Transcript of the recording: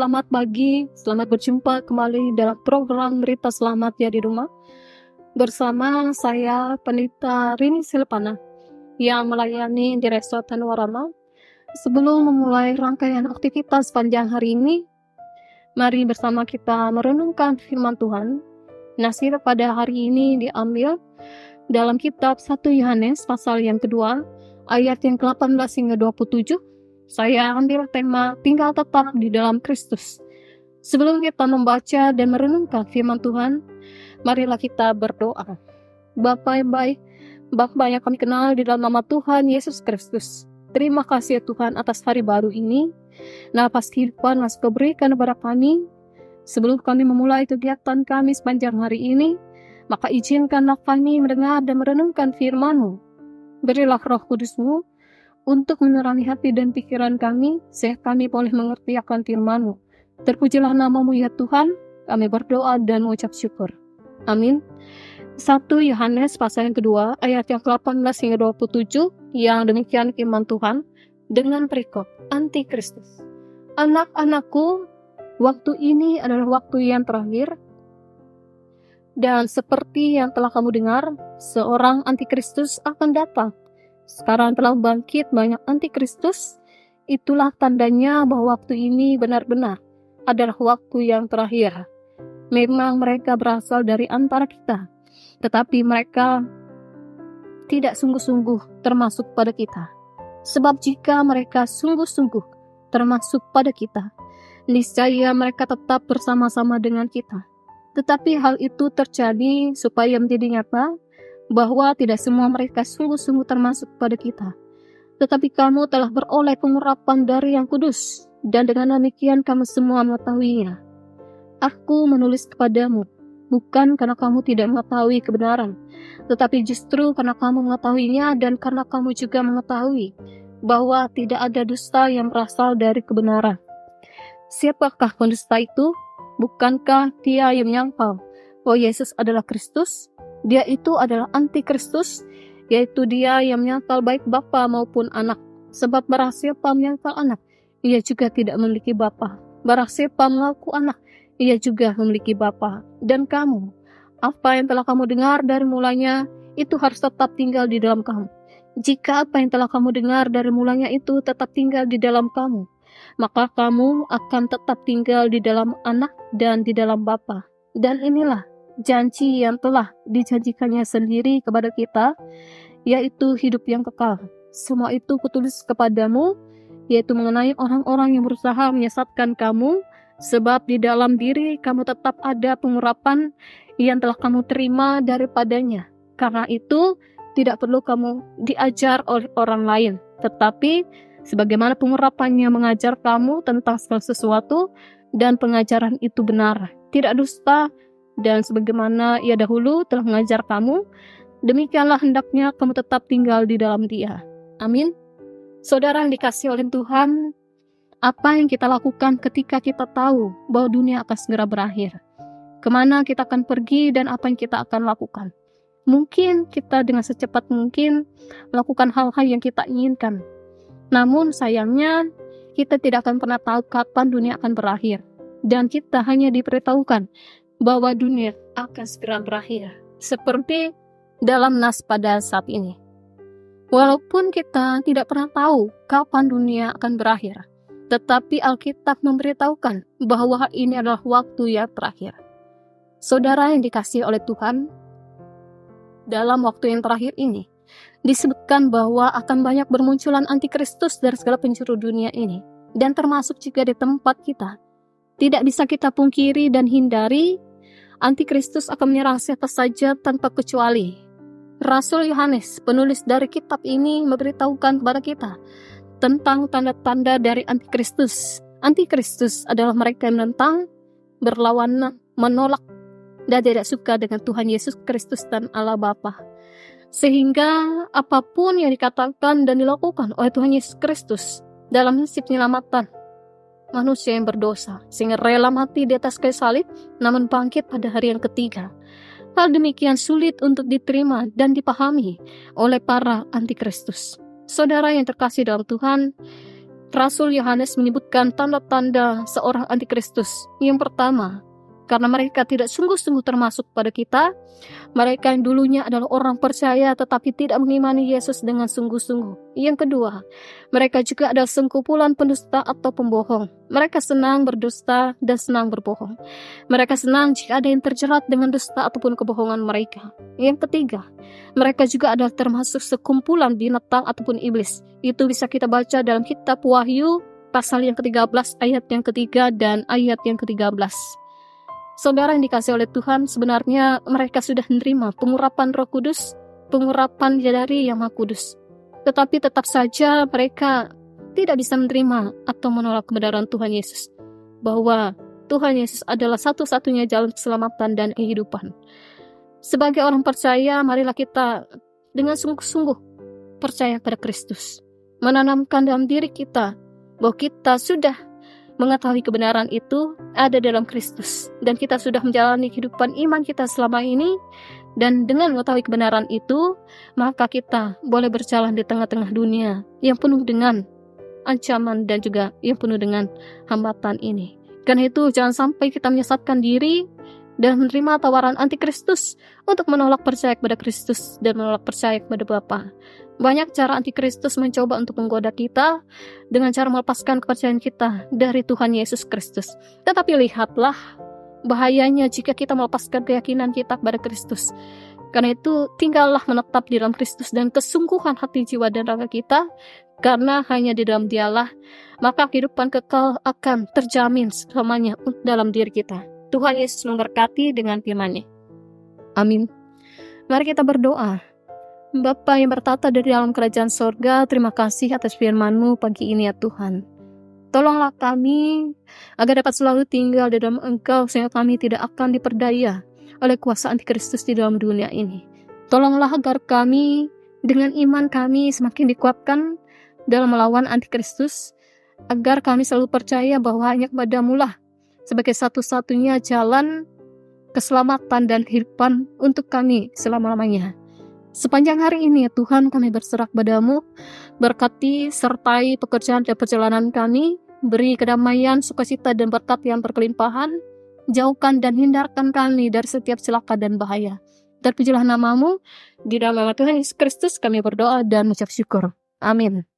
selamat pagi, selamat berjumpa kembali dalam program Berita Selamat Ya di Rumah. Bersama saya Pendeta Rini Silpana yang melayani di Resort Tanuarama. Sebelum memulai rangkaian aktivitas panjang hari ini, mari bersama kita merenungkan firman Tuhan. Nasir pada hari ini diambil dalam kitab 1 Yohanes pasal yang kedua, ayat yang ke-18 hingga 27. Saya ambil tema tinggal tetap di dalam Kristus. Sebelum kita membaca dan merenungkan firman Tuhan, marilah kita berdoa. Bapa yang baik, Bapa yang kami kenal di dalam nama Tuhan Yesus Kristus. Terima kasih ya Tuhan atas hari baru ini. Nafas kehidupan masih Kau berikan kepada kami. Sebelum kami memulai kegiatan kami sepanjang hari ini, maka izinkanlah kami mendengar dan merenungkan firman-Mu. Berilah Roh Kudus-Mu untuk menerangi hati dan pikiran kami, sehingga kami boleh mengerti akan firman-Mu. Terpujilah nama-Mu ya Tuhan, kami berdoa dan mengucap syukur. Amin. 1 Yohanes pasal yang kedua, ayat yang ke-18 hingga 27, yang demikian firman Tuhan, dengan perikop Antikristus. Anak-anakku, waktu ini adalah waktu yang terakhir, dan seperti yang telah kamu dengar, seorang Antikristus akan datang. Sekarang telah bangkit banyak Antikristus. Itulah tandanya bahwa waktu ini benar-benar adalah waktu yang terakhir. Memang mereka berasal dari antara kita, tetapi mereka tidak sungguh-sungguh termasuk pada kita. Sebab jika mereka sungguh-sungguh termasuk pada kita, niscaya mereka tetap bersama-sama dengan kita. Tetapi hal itu terjadi supaya menjadi nyata bahwa tidak semua mereka sungguh-sungguh termasuk pada kita. Tetapi kamu telah beroleh pengurapan dari Yang Kudus, dan dengan demikian kamu semua mengetahuinya. Aku menulis kepadamu, bukan karena kamu tidak mengetahui kebenaran, tetapi justru karena kamu mengetahuinya dan karena kamu juga mengetahui bahwa tidak ada dusta yang berasal dari kebenaran. Siapakah pendusta itu? Bukankah dia yang menyangkal bahwa Yesus adalah Kristus? Dia itu adalah Antikristus, yaitu dia yang menyangkal baik bapa maupun anak. Sebab barang siapa menyangkal anak, ia juga tidak memiliki bapa. Barang siapa mengaku anak, ia juga memiliki bapa. Dan kamu, apa yang telah kamu dengar dari mulanya, itu harus tetap tinggal di dalam kamu. Jika apa yang telah kamu dengar dari mulanya itu tetap tinggal di dalam kamu, maka kamu akan tetap tinggal di dalam anak dan di dalam bapa. Dan inilah janji yang telah dijanjikannya sendiri kepada kita, yaitu hidup yang kekal. Semua itu kutulis kepadamu, yaitu mengenai orang-orang yang berusaha menyesatkan kamu, sebab di dalam diri kamu tetap ada pengurapan yang telah kamu terima daripadanya. Karena itu, tidak perlu kamu diajar oleh orang lain, tetapi sebagaimana pengurapannya mengajar kamu tentang segala sesuatu, dan pengajaran itu benar, tidak dusta, dan sebagaimana ia dahulu telah mengajar kamu, demikianlah hendaknya kamu tetap tinggal di dalam Dia. Amin. Saudara yang dikasihi oleh Tuhan, apa yang kita lakukan ketika kita tahu bahwa dunia akan segera berakhir? Kemana kita akan pergi dan apa yang kita akan lakukan? Mungkin kita dengan secepat mungkin melakukan hal-hal yang kita inginkan. Namun sayangnya, kita tidak akan pernah tahu kapan dunia akan berakhir. Dan kita hanya diberitahukan bahwa dunia akan segera berakhir, seperti dalam nas pada saat ini. Walaupun kita tidak pernah tahu kapan dunia akan berakhir, tetapi Alkitab memberitahukan bahwa ini adalah waktu yang terakhir. Saudara yang dikasihi oleh Tuhan, dalam waktu yang terakhir ini, disebutkan bahwa akan banyak bermunculan Antikristus dari segala penjuru dunia ini, dan termasuk juga di tempat kita. Tidak bisa kita pungkiri dan hindari, Antikristus akan menyerang siapa saja tanpa kecuali. Rasul Yohanes, penulis dari kitab ini, memberitahukan kepada kita tentang tanda-tanda dari Antikristus. Antikristus adalah mereka yang menentang, berlawanan, menolak, dan tidak suka dengan Tuhan Yesus Kristus dan Allah Bapa. Sehingga apapun yang dikatakan dan dilakukan oleh Tuhan Yesus Kristus dalam misi penyelamatan manusia yang berdosa, sehingga rela mati di atas kayu salib, namun bangkit pada hari yang ketiga. Hal demikian sulit untuk diterima dan dipahami oleh para Antikristus. Saudara yang terkasih dalam Tuhan, Rasul Yohanes menyebutkan tanda-tanda seorang antikristus. Yang pertama, karena mereka tidak sungguh-sungguh termasuk pada kita, mereka yang dulunya adalah orang percaya tetapi tidak mengimani Yesus dengan sungguh-sungguh. Yang kedua, mereka juga adalah sekumpulan pendusta atau pembohong. Mereka senang berdusta dan senang berbohong. Mereka senang jika ada yang terjerat dengan dusta ataupun kebohongan mereka. Yang ketiga, mereka juga adalah termasuk sekumpulan binatang ataupun iblis. Itu bisa kita baca dalam kitab Wahyu pasal yang ke-13 ayat yang ketiga dan ayat yang ke-13. Saudara yang dikasihi oleh Tuhan, sebenarnya mereka sudah menerima pengurapan Roh Kudus, pengurapan dari Yang Maha Kudus. Tetapi tetap saja mereka tidak bisa menerima atau menolak kebenaran Tuhan Yesus, bahwa Tuhan Yesus adalah satu-satunya jalan keselamatan dan kehidupan. Sebagai orang percaya, marilah kita dengan sungguh-sungguh percaya pada Kristus, menanamkan dalam diri kita bahwa kita sudah mengetahui kebenaran itu ada dalam Kristus, dan kita sudah menjalani kehidupan iman kita selama ini, dan dengan mengetahui kebenaran itu, maka kita boleh berjalan di tengah-tengah dunia yang penuh dengan ancaman dan juga yang penuh dengan hambatan ini. Karena itu jangan sampai kita menyesatkan diri dan menerima tawaran antikristus untuk menolak percaya kepada Kristus dan menolak percaya kepada Bapa. Banyak cara antikristus mencoba untuk menggoda kita dengan cara melepaskan kepercayaan kita dari Tuhan Yesus Kristus. Tetapi lihatlah bahayanya jika kita melepaskan keyakinan kita kepada Kristus. Karena itu tinggallah menetap di dalam Kristus dan kesungguhan hati, jiwa, dan raga kita, karena hanya di dalam Dialah maka kehidupan kekal akan terjamin selamanya dalam diri kita. Tuhan Yesus memberkati dengan firman-Nya. Amin. Mari kita berdoa. Bapa yang bertata dari dalam kerajaan sorga, terima kasih atas firman-Mu pagi ini ya Tuhan. Tolonglah kami agar dapat selalu tinggal di dalam Engkau, sehingga kami tidak akan diperdaya oleh kuasa antikristus di dalam dunia ini. Tolonglah agar kami dengan iman kami semakin dikuatkan dalam melawan antikristus, agar kami selalu percaya bahwa hanya kepada-Mu lah sebagai satu-satunya jalan keselamatan dan kehidupan untuk kami selama-lamanya. Sepanjang hari ini ya Tuhan, kami berserah kepada-Mu, berkati sertai pekerjaan dan perjalanan kami, beri kedamaian, sukacita dan berkat yang berkelimpahan, jauhkan dan hindarkan kami dari setiap celaka dan bahaya. Terpujilah nama-Mu, di dalam nama Tuhan Yesus Kristus kami berdoa dan mengucap syukur. Amin.